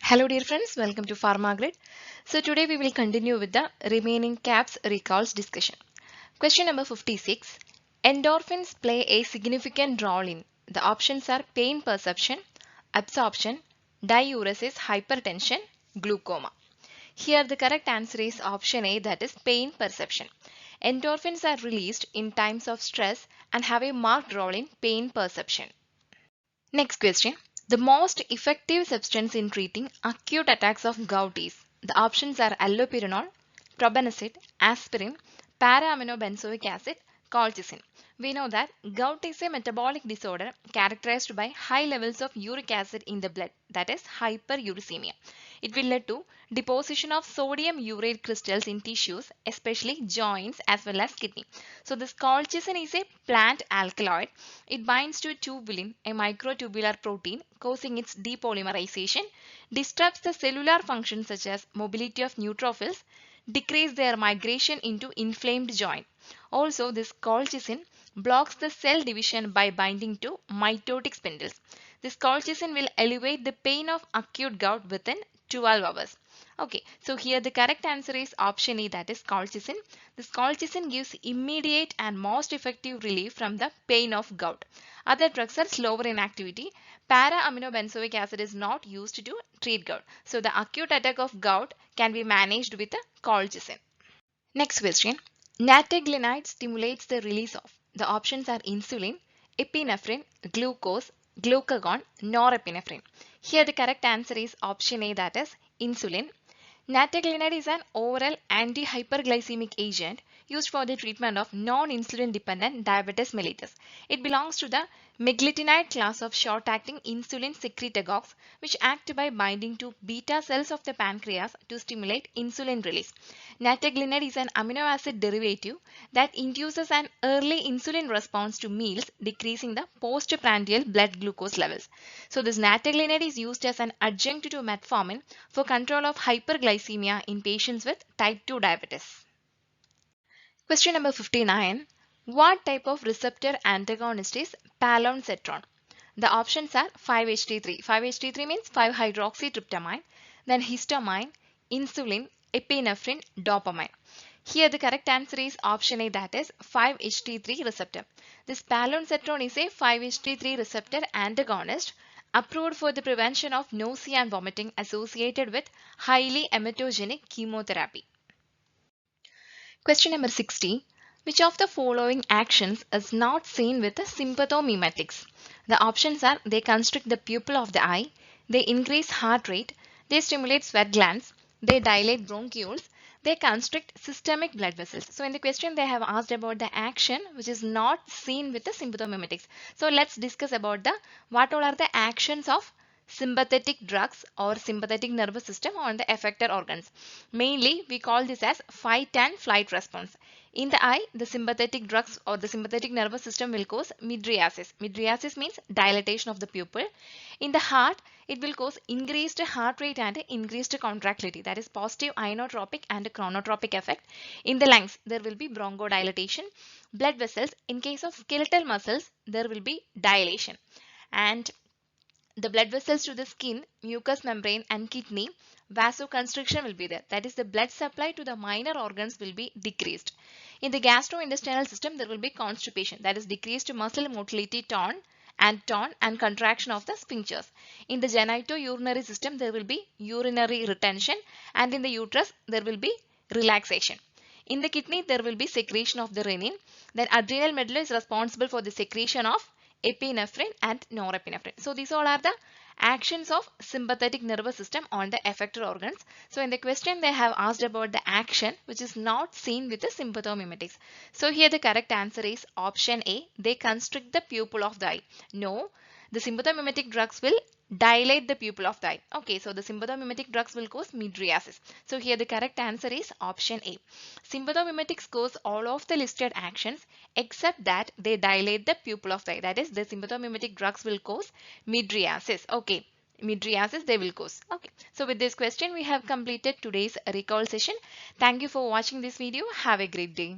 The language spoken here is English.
Hello dear friends, welcome to PharmaGrid. So today we will continue with the remaining KAPS recalls discussion. Question number 56. Endorphins play a significant role in. The options are pain perception, absorption, diuresis, hypertension, glaucoma. Here the correct answer is option A, that is pain perception. Endorphins are released in times of stress and have a marked role in pain perception. Next question. The most effective substance in treating acute attacks of gout is. The options are allopurinol, probenecid, aspirin, para-aminobenzoic acid, colchicine. We know that gout is a metabolic disorder characterized by high levels of uric acid in the blood, that is hyperuricemia. It will lead to deposition of sodium urate crystals in tissues, especially joints as well as kidney. So this colchicine is a plant alkaloid. It binds to tubulin, a microtubular protein, causing its depolymerization, disrupts the cellular functions such as mobility of neutrophils, decrease their migration into inflamed joint. Also, this colchicine blocks the cell division by binding to mitotic spindles. This colchicine will elevate the pain of acute gout within 12 hours. Okay, so here the correct answer is option E, that is colchicine. This colchicine gives immediate and most effective relief from the pain of gout. Other drugs are slower in activity. Para-aminobenzoic acid is not used to treat gout. So the acute attack of gout can be managed with a colchicine. Next question. Nateglinide stimulates the release of. The options are insulin, epinephrine, glucose, glucagon, norepinephrine. Here the correct answer is option A, that is insulin. Nateglinide is an oral anti-hyperglycemic agent used for the treatment of non-insulin dependent diabetes mellitus. It belongs to the meglitinide class of short-acting insulin secretagogues, which act by binding to beta cells of the pancreas to stimulate insulin release. Nateglinide is an amino acid derivative that induces an early insulin response to meals, decreasing the postprandial blood glucose levels. So this nateglinide is used as an adjunct to metformin for control of hyperglycemia in patients with type 2 diabetes. Question number 59. What type of receptor antagonist is palonosetron? The options are 5-HT3. 5-HT3 means 5-hydroxytryptamine, then histamine, insulin, epinephrine, dopamine. Here the correct answer is option A, that is 5-HT3 receptor. This palonosetron is a 5-HT3 receptor antagonist approved for the prevention of nausea and vomiting associated with highly emetogenic chemotherapy. Question number 60. Which of the following actions is not seen with the sympathomimetics? The options are they constrict the pupil of the eye, they increase heart rate, they stimulate sweat glands, they dilate bronchioles, they constrict systemic blood vessels. So in the question they have asked about the action which is not seen with the sympathomimetics. So let's discuss about what all are the actions of sympathetic drugs or sympathetic nervous system on the effector organs. Mainly we call this as fight and flight response. In the eye, the sympathetic drugs or the sympathetic nervous system will cause mydriasis. Mydriasis means dilatation of the pupil. In the heart, it will cause increased heart rate and increased contractility, that is positive inotropic and chronotropic effect. In the lungs, there will be bronchodilation. Blood vessels, in case of skeletal muscles, there will be dilation. And the blood vessels to the skin, mucous membrane and kidney, vasoconstriction will be there. That is the blood supply to the minor organs will be decreased. In the gastrointestinal system, there will be constipation, that is decreased muscle motility tone and contraction of the sphincters. In the genitourinary system, there will be urinary retention, and in the uterus, there will be relaxation. In the kidney, there will be secretion of the renin. Then adrenal medulla is responsible for the secretion of epinephrine and norepinephrine. So these all are the actions of sympathetic nervous system on the effector organs. So in the question they have asked about the action which is not seen with the sympathomimetics. So here the correct answer is option A, they constrict the pupil of the eye. No, the sympathomimetic drugs will dilate the pupil of the eye. Okay, so the sympathomimetic drugs will cause mydriasis. So here the correct answer is option A. Sympathomimetics cause all of the listed actions except that they dilate the pupil of the eye. That is, the sympathomimetic drugs will cause mydriasis. Okay, mydriasis they will cause. Okay, so with this question we have completed today's recall session. Thank you for watching this video. Have a great day.